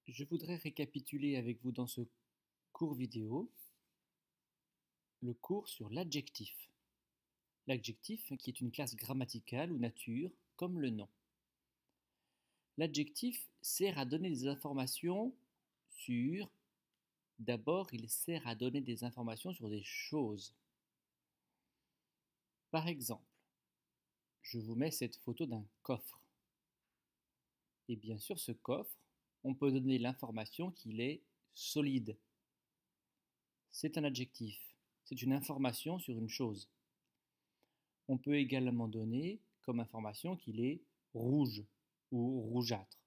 Je voudrais récapituler avec vous dans ce cours vidéo le cours sur l'adjectif. L'adjectif qui est une classe grammaticale ou nature comme le nom. L'adjectif sert à donner des informations sur... D'abord, il sert à donner des informations sur des choses. Par exemple, je vous mets cette photo d'un coffre. Et bien sûr, ce coffre, on peut donner l'information qu'il est solide. C'est un adjectif, c'est une information sur une chose. On peut également donner comme information qu'il est rouge ou rougeâtre.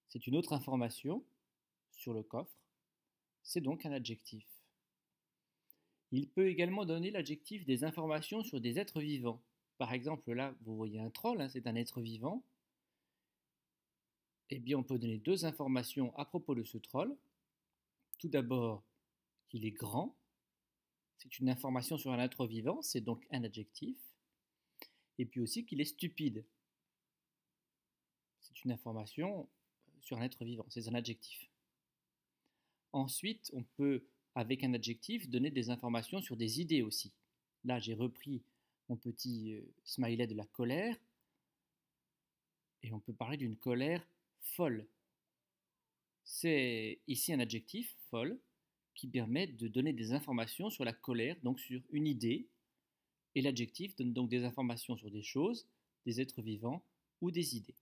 C'est une autre information sur le coffre, c'est donc un adjectif. Il peut également donner l'adjectif des informations sur des êtres vivants. Par exemple, là, vous voyez un troll, c'est un être vivant. Eh bien, on peut donner deux informations à propos de ce troll. Tout d'abord, qu'il est grand. C'est une information sur un être vivant, c'est donc un adjectif. Et puis aussi qu'il est stupide. C'est une information sur un être vivant, c'est un adjectif. Ensuite, on peut, avec un adjectif, donner des informations sur des idées aussi. Là, j'ai repris mon petit smiley de la colère. Et on peut parler d'une colère folle. C'est ici un adjectif, folle, qui permet de donner des informations sur la colère, donc sur une idée. Et l'adjectif donne donc des informations sur des choses, des êtres vivants ou des idées.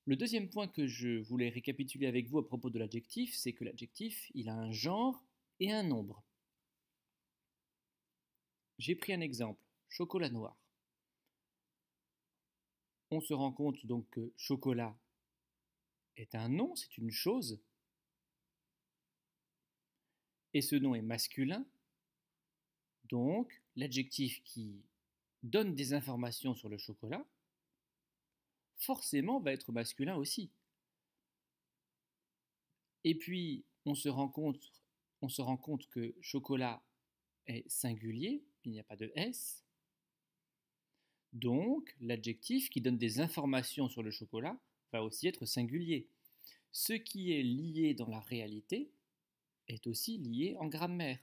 Le deuxième point que je voulais récapituler avec vous à propos de l'adjectif, c'est que l'adjectif, il a un genre et un nombre. J'ai pris un exemple, chocolat noir. On se rend compte donc que chocolat est un nom, c'est une chose, et ce nom est masculin, donc l'adjectif qui donne des informations sur le chocolat, forcément va être masculin aussi. Et puis, on se rend compte que chocolat est singulier, il n'y a pas de S. Donc, l'adjectif qui donne des informations sur le chocolat va aussi être singulier. Ce qui est lié dans la réalité est aussi lié en grammaire.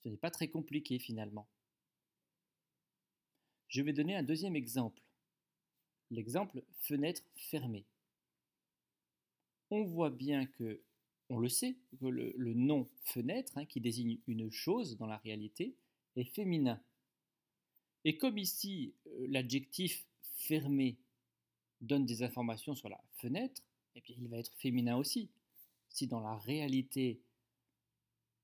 Ce n'est pas très compliqué finalement. Je vais donner un deuxième exemple. L'exemple fenêtre fermée. On voit bien que, on le sait, que le nom fenêtre, qui désigne une chose dans la réalité, est féminin. Et comme ici, l'adjectif fermé donne des informations sur la fenêtre, eh bien, il va être féminin aussi. Si dans la réalité,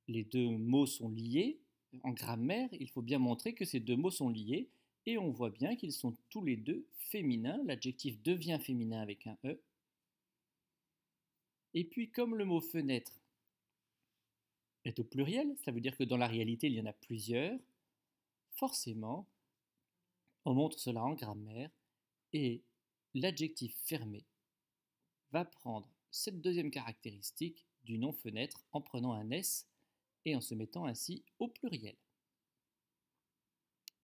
les deux mots sont liés, en grammaire, il faut bien montrer que ces deux mots sont liés, et on voit bien qu'ils sont tous les deux féminins. L'adjectif devient féminin avec un E. Et puis, comme le mot fenêtre est au pluriel, ça veut dire que dans la réalité, il y en a plusieurs, forcément, on montre cela en grammaire, et l'adjectif fermé va prendre cette deuxième caractéristique du nom fenêtre en prenant un S et en se mettant ainsi au pluriel.